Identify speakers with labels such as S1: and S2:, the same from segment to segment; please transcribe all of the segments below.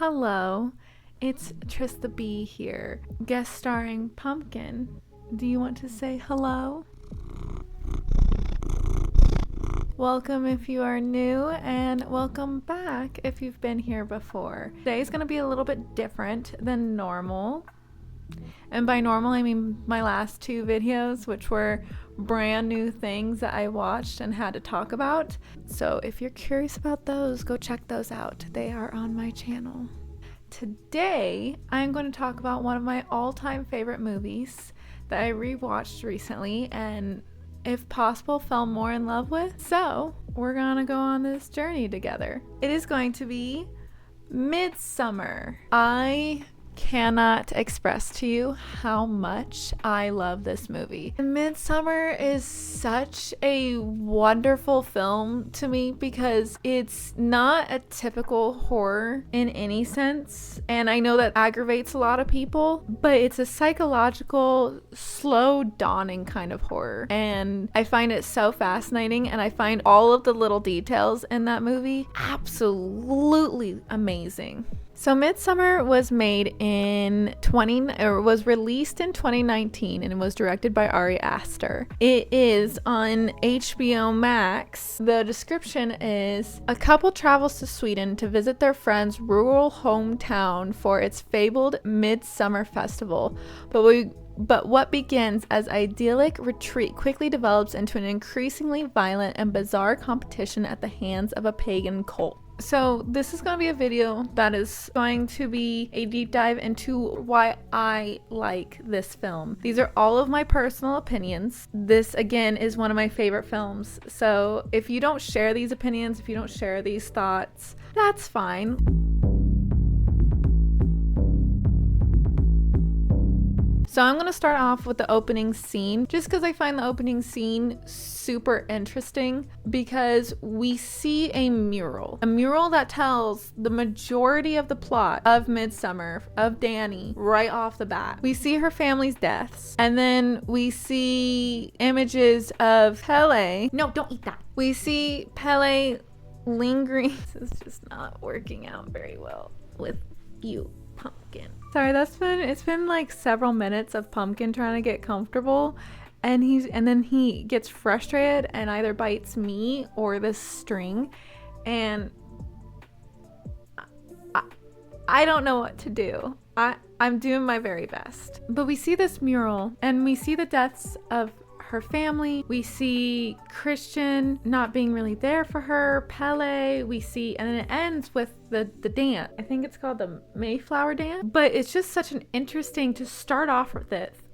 S1: Hello, it's Trista B here, guest starring Pumpkin. Do you want to say hello? Welcome if you are new, and welcome back if you've been here before. Today is going to be a little bit different than normal. And by normal, I mean my last two videos, which were brand new things that I watched and had to talk about. So if you're curious about those, go check those out. They are on my channel. Today, I'm going to talk about one of my all-time favorite movies that I rewatched recently and, if possible, fell more in love with. So we're going to go on this journey together. It is going to be Midsommar. I cannot express to you how much I love this movie. Midsommar is such a wonderful film to me because it's not a typical horror in any sense, and I know that aggravates a lot of people, but it's a psychological, slow dawning kind of horror, and I find it so fascinating, and I find all of the little details in that movie absolutely amazing. So Midsommar was made was released in 2019 and it was directed by Aster. It is on HBO Max. The description is: a couple travels to Sweden to visit their friend's rural hometown for its fabled Midsummer festival. But what begins as idyllic retreat quickly develops into an increasingly violent and bizarre competition at the hands of a pagan cult. So this is going to be a video that is going to be a deep dive into why I like this film. These are all of my personal opinions. This, again, is one of my favorite films. So if you don't share these opinions, if you don't share these thoughts, that's fine. So I'm going to start off with the opening scene, just because I find the opening scene super interesting, because we see a mural that tells the majority of the plot of Midsommar, of Dany, right off the bat. We see her family's deaths, and then we see images of Pelle. No, don't eat that. We see Pelle lingering. This is just not working out very well with you, Pumpkin. Sorry, it's been like several minutes of Pumpkin trying to get comfortable, and then he gets frustrated and either bites me or this string, and I don't know what to do. I'm doing my very best. But we see this mural and we see the deaths of her family. We see Christian not being really there for her, Pelle, we see, and then it ends with the dance. I think it's called the Mayflower dance, but it's just such an interesting to start off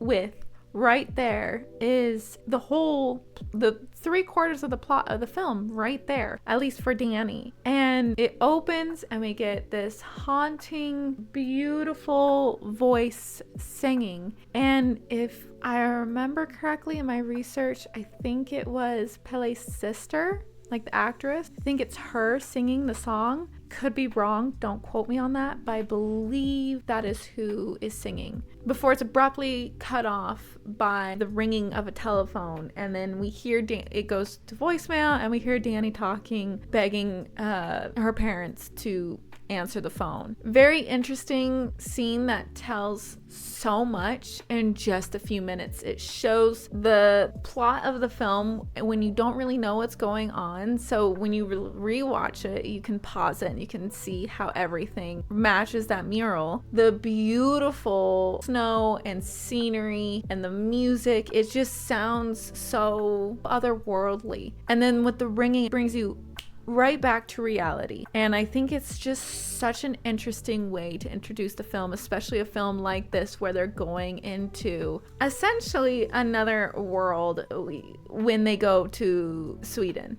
S1: with right there is the 3/4 of the plot of the film right there, at least for Dany. And it opens and we get this haunting, beautiful voice singing. And if I remember correctly in my research, I think it was Pelle's sister, like the actress. I think it's her singing the song. Could be wrong, don't quote me on that, but I believe that is who is singing. Before it's abruptly cut off by the ringing of a telephone, and then we hear it goes to voicemail, and we hear Dany talking, begging her parents to answer the phone. Very interesting scene that tells so much in just a few minutes. It shows the plot of the film when you don't really know what's going on. So when you rewatch it, you can pause it and you can see how everything matches that mural. The beautiful snow and scenery and the music, it just sounds so otherworldly. And then with the ringing, it brings you right back to reality. And I think it's just such an interesting way to introduce the film, especially a film like this where they're going into essentially another world when they go to Sweden.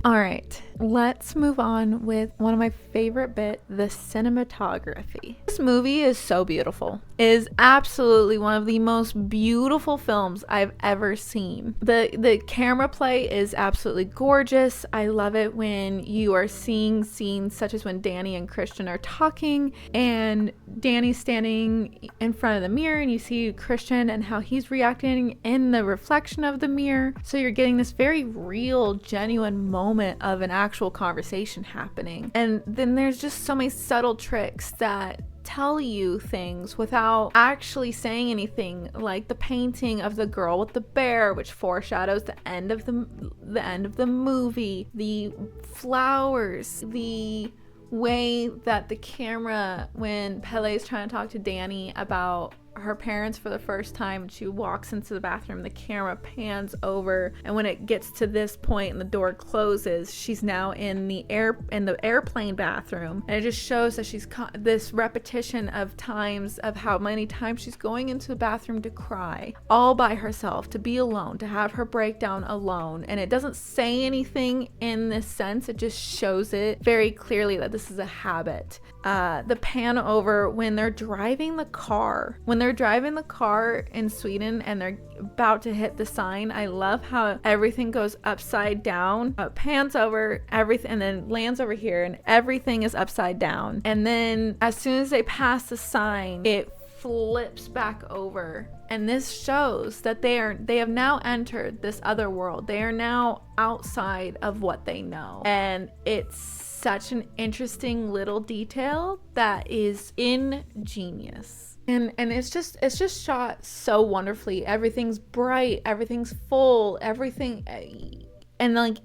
S1: All right, let's move on with one of my favorite bits, the cinematography. This movie is so beautiful. It is absolutely one of the most beautiful films I've ever seen. The camera play is absolutely gorgeous. I love it when you are seeing scenes such as when Dany and Christian are talking and Dany's standing in front of the mirror and you see Christian and how he's reacting in the reflection of the mirror. So you're getting this very real, genuine moment moment of an actual conversation happening. And then there's just so many subtle tricks that tell you things without actually saying anything, like the painting of the girl with the bear, which foreshadows the end of the movie, the flowers, the way that the camera, when Pelle is trying to talk to Dany about her parents for the first time, she walks into the bathroom, the camera pans over, and when it gets to this point and the door closes, she's now in the airplane bathroom, and it just shows that she's this repetition of times of how many times she's going into the bathroom to cry all by herself, to be alone, to have her breakdown alone. And it doesn't say anything in this sense, it just shows it very clearly that this is a habit. The pan over when they're driving the car in Sweden and they're about to hit the sign. I love how everything goes upside down. Pans over everything and then lands over here, and everything is upside down. And then as soon as they pass the sign, it flips back over. And this shows that they have now entered this other world. They are now outside of what they know. And it's such an interesting little detail that is ingenious. And it's just shot so wonderfully. Everything's bright, everything's full, everything, and like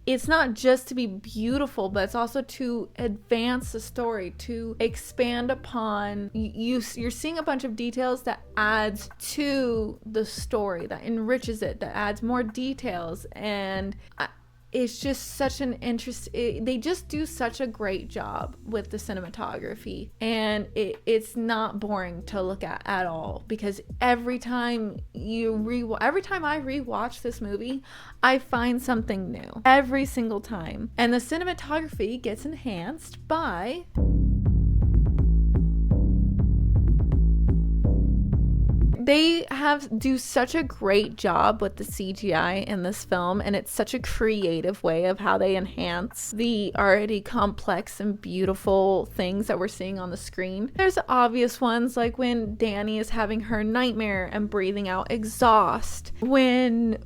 S1: it's not just to be beautiful, but it's also to advance the story, to expand upon you're seeing a bunch of details that adds to the story, that enriches it, that adds more details. And it's just such an they just do such a great job with the cinematography, and it's not boring to look at all, because every time I rewatch this movie, I find something new every single time. And the cinematography gets enhanced by they do such a great job with the CGI in this film, and it's such a creative way of how they enhance the already complex and beautiful things that we're seeing on the screen. There's obvious ones, like when Dany is having her nightmare and breathing out exhaust, when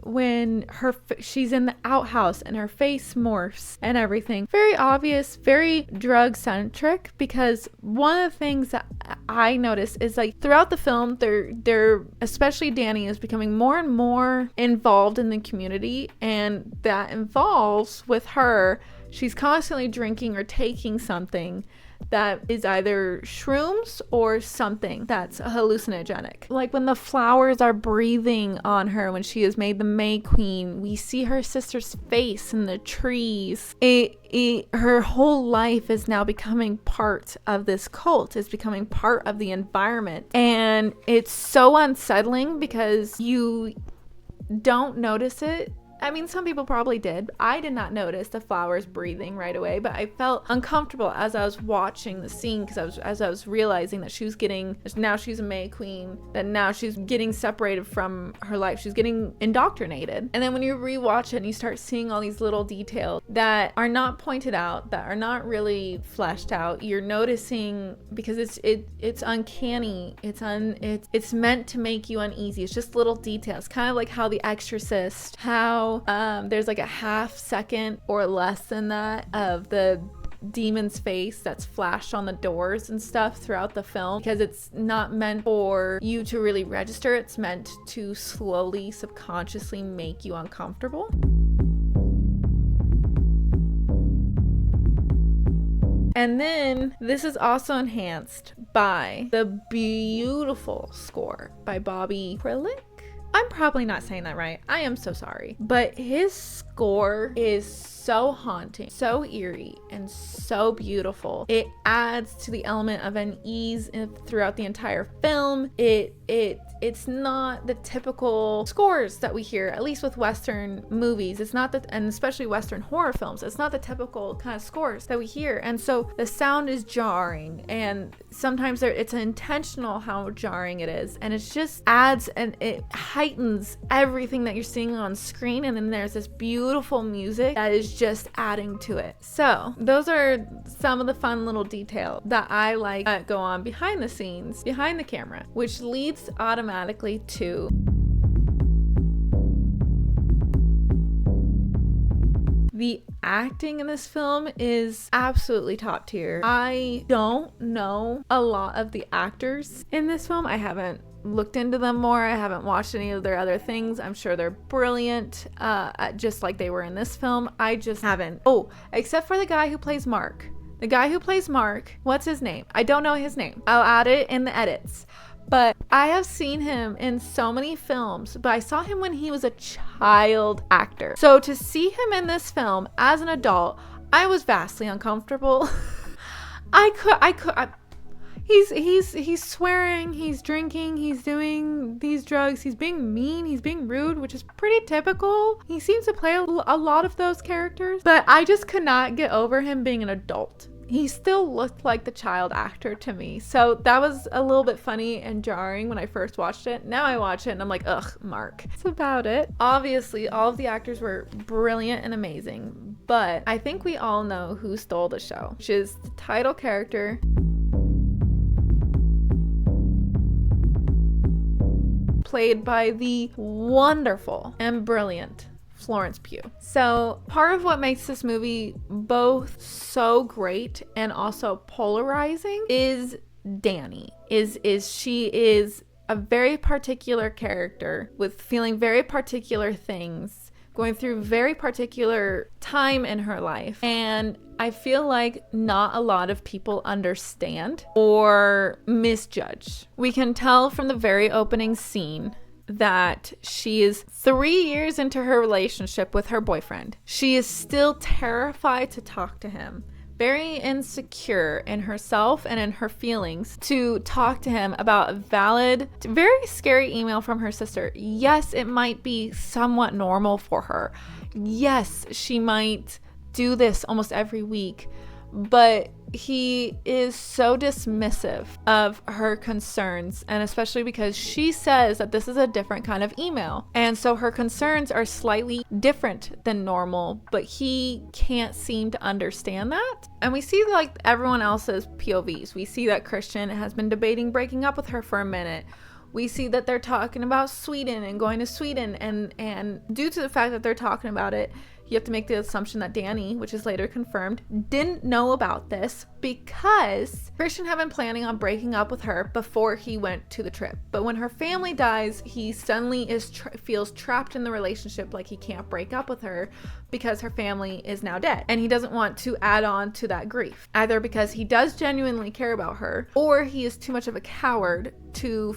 S1: she's in the outhouse and her face morphs and everything. Very obvious, very drug centric, because one of the things that I noticed is, like, throughout the film, they're especially Dany is becoming more and more involved in the community, and that involves with her, she's constantly drinking or taking something that is either shrooms or something that's hallucinogenic. Like when the flowers are breathing on her when she is made the May Queen, we see her sister's face in the trees. Her whole life is now becoming part of this cult, is becoming part of the environment. And it's so unsettling because you don't notice it. I mean, some people probably did. I did not notice the flowers breathing right away, but I felt uncomfortable as I was watching the scene, because I was realizing that now she's a May Queen, that now she's getting separated from her life. She's getting indoctrinated. And then when you rewatch it and you start seeing all these little details that are not pointed out, that are not really fleshed out, you're noticing, because it's uncanny. It's meant to make you uneasy. It's just little details, kind of like how The Exorcist, how there's like a half second or less than that of the demon's face that's flashed on the doors and stuff throughout the film, because it's not meant for you to really register. It's meant to slowly, subconsciously make you uncomfortable. And then this is also enhanced by the beautiful score by Bobby Krilic. I'm probably not saying that right. I am so sorry. But his score is so haunting, so eerie, and so beautiful. It adds to the element of unease throughout the entire film. It's not the typical scores that we hear, at least with Western movies. It's not and especially Western horror films. It's not the typical kind of scores that we hear. And so the sound is jarring, and sometimes it's intentional how jarring it is. And it just adds and it heightens everything that you're seeing on screen. And then there's this beautiful music that is just adding to it. So those are some of the fun little details that I like that go on behind the scenes, behind the camera, which leads automatically to The acting in this film is absolutely top tier. I don't know a lot of the actors in this film. I haven't looked into them more. I haven't watched any of their other things. I'm sure they're brilliant, just like they were in this film. I just haven't. Oh, except for the guy who plays Mark. The guy who plays Mark, what's his name? I don't know his name. I'll add it in the edits. But I have seen him in so many films, but I saw him when he was a child actor. So to see him in this film as an adult, I was vastly uncomfortable. He's swearing, he's drinking, he's doing these drugs, he's being mean, he's being rude, which is pretty typical. He seems to play a lot of those characters, but I just could not get over him being an adult. He still looked like the child actor to me. So that was a little bit funny and jarring when I first watched it. Now I watch it and I'm like, ugh, Mark. That's about it. Obviously, all of the actors were brilliant and amazing, but I think we all know who stole the show, which is the title character, played by the wonderful and brilliant Florence Pugh. So part of what makes this movie both so great and also polarizing is Dany. She is a very particular character with feeling very particular things, going through very particular time in her life. And I feel like not a lot of people understand or misjudge. We can tell from the very opening scene that she is 3 years into her relationship with her boyfriend. She is still terrified to talk to him, very insecure in herself and in her feelings to talk to him about a valid, very scary email from her sister. Yes, it might be somewhat normal for her. Yes, she might do this almost every week, but he is so dismissive of her concerns, and especially because she says that this is a different kind of email, and so her concerns are slightly different than normal, but he can't seem to understand that. And we see like everyone else's POVs. We see that Christian has been debating breaking up with her for a minute. We see that they're talking about Sweden and going to Sweden, and due to the fact that they're talking about it, you have to make the assumption that Dany, which is later confirmed, didn't know about this because Christian had been planning on breaking up with her before he went to the trip. But when her family dies, he suddenly feels trapped in the relationship, like he can't break up with her because her family is now dead. And he doesn't want to add on to that grief, either because he does genuinely care about her, or he is too much of a coward to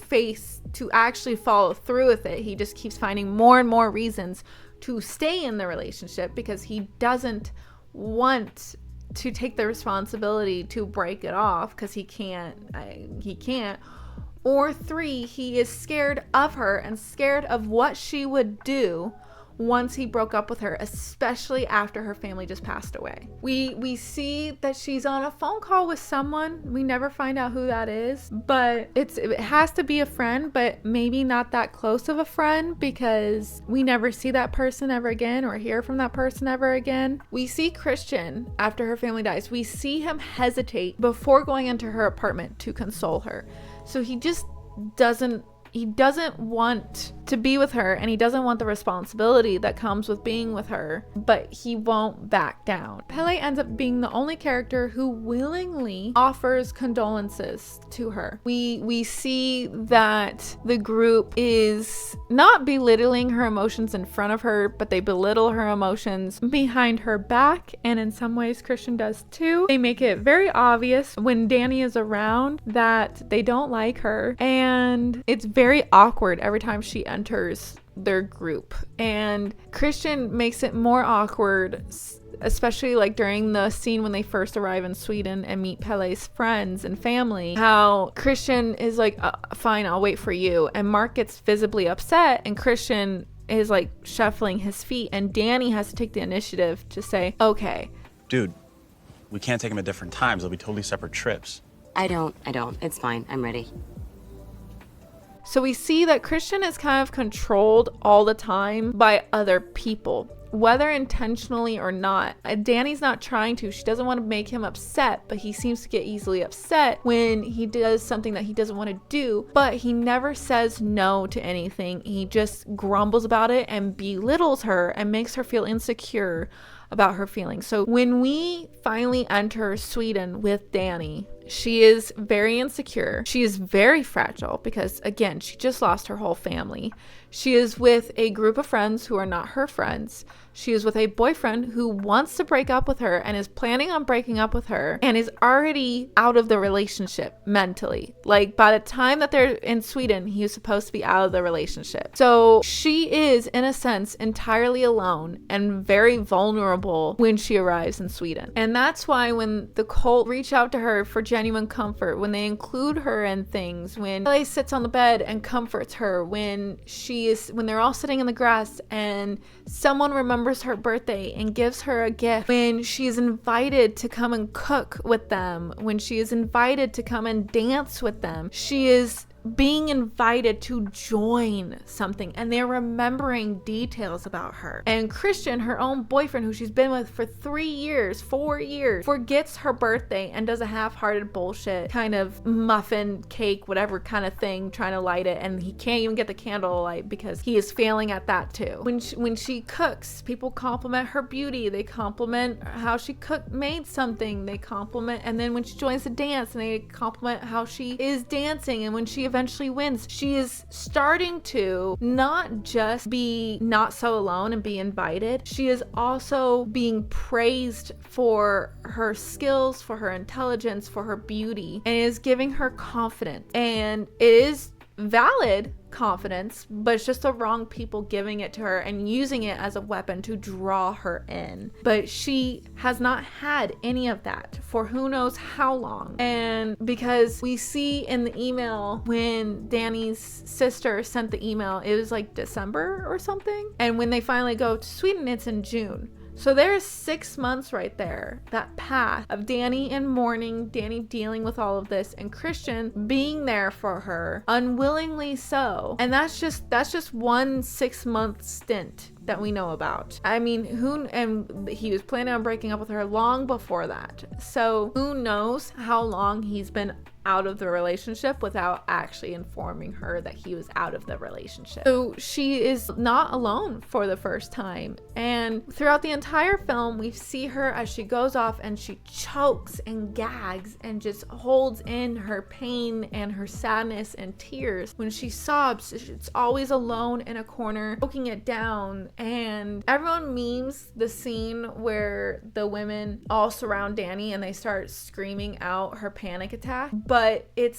S1: actually follow through with it. He just keeps finding more and more reasons to stay in the relationship because he doesn't want to take the responsibility to break it off because he can't. Or 3, he is scared of her and scared of what she would do once he broke up with her, especially after her family just passed away. We see that she's on a phone call with someone. We never find out who that is, but it has to be a friend, but maybe not that close of a friend because we never see that person ever again or hear from that person ever again. We see Christian after her family dies. We see him hesitate before going into her apartment to console her. So he just doesn't want to be with her, and he doesn't want the responsibility that comes with being with her, but he won't back down. Pelle ends up being the only character who willingly offers condolences to her. We see that the group is not belittling her emotions in front of her, but they belittle her emotions behind her back, and in some ways Christian does too. They make it very obvious when Dany is around that they don't like her, and it's very awkward every time she enters their group. And Christian makes it more awkward, especially like during the scene when they first arrive in Sweden and meet Pelle's friends and family, how Christian is like, fine, I'll wait for you. And Mark gets visibly upset, and Christian is like shuffling his feet, and Dany has to take the initiative to say, okay.
S2: Dude, we can't take them at different times. They'll be totally separate trips.
S3: I don't. It's fine. I'm ready.
S1: So we see that Christian is kind of controlled all the time by other people, whether intentionally or not. Dany's not trying to. She doesn't want to make him upset, but he seems to get easily upset when he does something that he doesn't want to do, but he never says no to anything. He just grumbles about it and belittles her and makes her feel insecure about her feelings. So when we finally enter Sweden with Dany, she is very insecure. She is very fragile because, again, she just lost her whole family. She is with a group of friends who are not her friends. She is with a boyfriend who wants to break up with her and is planning on breaking up with her and is already out of the relationship mentally. Like, by the time that they're in Sweden, he was supposed to be out of the relationship. So she is, in a sense, entirely alone and very vulnerable when she arrives in Sweden. And that's why when the cult reach out to her for genuine comfort, when they include her in things, when Pelle sits on the bed and comforts her, when they're all sitting in the grass and someone remembers her birthday and gives her a gift, when she is invited to come and cook with them, when she is invited to come and dance with them, she is being invited to join something, and they're remembering details about her. And Christian, her own boyfriend, who she's been with for 4 years, forgets her birthday and does a half-hearted bullshit kind of muffin, cake, whatever kind of thing, trying to light it, and he can't even get the candle light because he is failing at that too. When she cooks, people compliment her beauty, they compliment how she made something, they compliment, and then when she joins the dance, and they compliment how she is dancing, and when she eventually wins, she is starting to not just be not so alone and be invited, she is also being praised for her skills, for her intelligence, for her beauty, and it is giving her confidence. And it is valid confidence, but it's just the wrong people giving it to her and using it as a weapon to draw her in. But she has not had any of that for who knows how long. And because we see in the email when Dany's sister sent the email, it was like December or something, and when they finally go to Sweden, it's in June. So there's 6 months right there, that path of Dany in mourning, Dany dealing with all of this, and Christian being there for her, unwillingly so. And that's just one 6-month stint that we know about. I mean, and he was planning on breaking up with her long before that. So who knows how long he's been out of the relationship without actually informing her that he was out of the relationship. So she is not alone for the first time. And throughout the entire film, we see her as she goes off and she chokes and gags and just holds in her pain and her sadness and tears. When she sobs, it's always alone in a corner, choking it down. And everyone memes the scene where the women all surround Dany and they start screaming out her panic attack. But it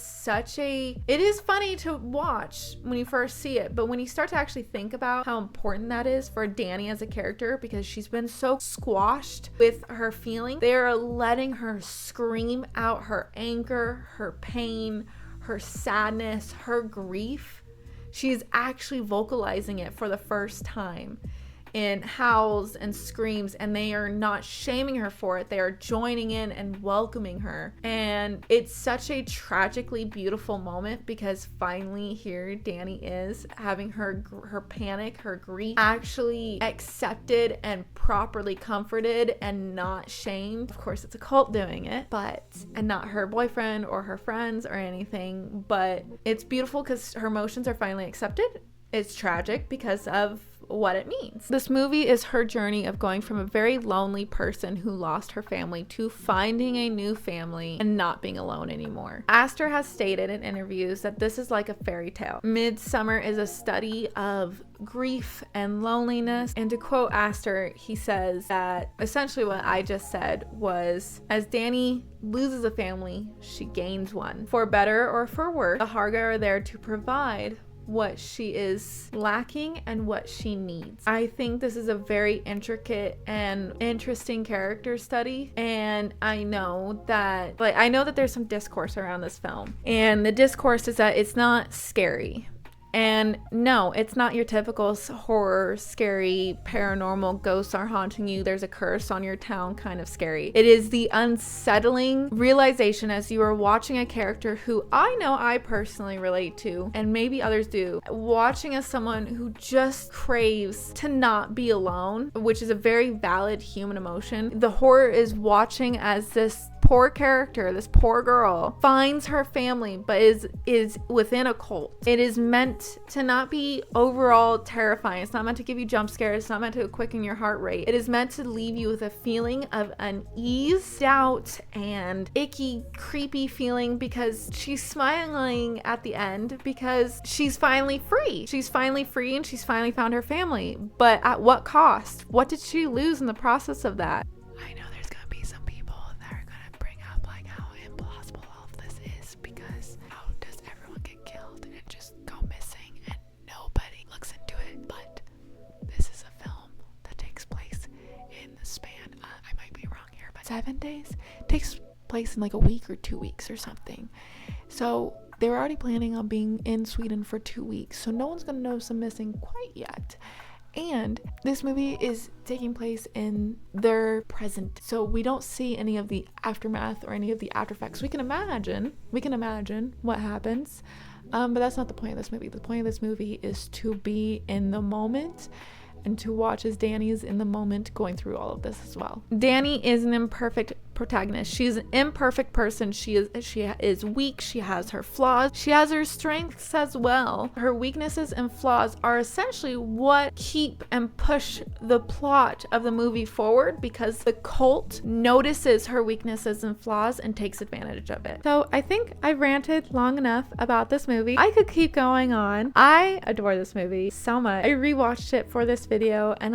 S1: is funny to watch when you first see it, but when you start to actually think about how important that is for Dany as a character, because she's been so squashed with her feeling, they're letting her scream out her anger, her pain, her sadness, her grief. She's actually vocalizing it for the first time in howls and screams, and they are not shaming her for it. They are joining in and welcoming her. And it's such a tragically beautiful moment, because finally here Dany is having her panic, her grief actually accepted and properly comforted and not shamed. Of course, it's a cult doing it, and not her boyfriend or her friends or anything, but it's beautiful because her emotions are finally accepted. It's tragic because of what it means. This movie is her journey of going from a very lonely person who lost her family to finding a new family and not being alone anymore. Aster has stated in interviews that this is like a fairy tale. Midsommar is a study of grief and loneliness. And to quote Aster, he says that essentially what I just said was, as Dany loses a family, she gains one. For better or for worse, the Harga are there to provide what she is lacking and what she needs. I think this is a very intricate and interesting character study, and I know that there's some discourse around this film, and the discourse is that it's not scary. And no, it's not your typical horror, scary, paranormal, ghosts are haunting you, there's a curse on your town kind of scary. It is the unsettling realization as you are watching a character who I know I personally relate to, and maybe others do, watching as someone who just craves to not be alone, which is a very valid human emotion. The horror is watching as this poor character, this poor girl, finds her family but is within a cult. It is meant meant to not be overall terrifying. It's not meant to give you jump scares. It's not meant to quicken your heart rate. It is meant to leave you with a feeling of unease, doubt, and icky, creepy feeling, because she's smiling at the end because she's finally free. She's finally free and she's finally found her family. But at what cost? What did she lose in the process of that? I know there's gonna be some people that are gonna bring up like how implausible all of this is, because how does everyone get killed and just go missing and nobody looks into it? But this is a film that takes place in the span, I might be wrong here, but 7 days? It takes place in like a week or 2 weeks or something. So they were already planning on being in Sweden for 2 weeks, so no one's gonna know some missing quite yet. And this movie is taking place in their present, so we don't see any of the aftermath or any of the after effects. We can imagine what happens, but that's not the point of this movie. The point of this movie is to be in the moment and to watch as Dany is in the moment going through all of this as well. Dany is an imperfect protagonist. She's an imperfect person. She is weak. She has her flaws. She has her strengths as well. Her weaknesses and flaws are essentially what keep and push the plot of the movie forward, because the cult notices her weaknesses and flaws and takes advantage of it. So I think I've ranted long enough about this movie. I could keep going on. I adore this movie so much. I rewatched it for this video and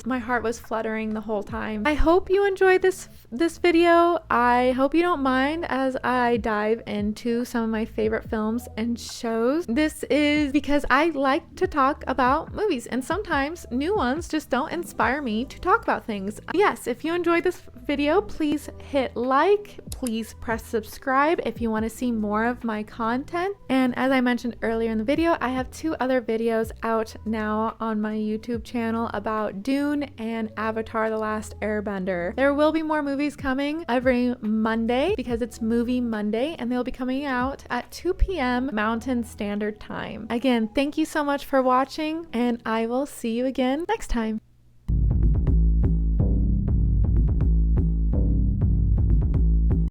S1: my heart was fluttering the whole time. I hope you enjoyed this video. I hope you don't mind as I dive into some of my favorite films and shows. This is because I like to talk about movies, and sometimes new ones just don't inspire me to talk about things. Yes, if you enjoyed this video, please hit like, please press subscribe if you want to see more of my content. And as I mentioned earlier in the video, I have 2 other videos out now on my YouTube channel about Dune and Avatar: The Last Airbender. There will be more movies coming every Monday because it's Movie Monday, and they'll be coming out at 2 p.m. Mountain Standard Time. Again, thank you so much for watching, and I will see you again next time.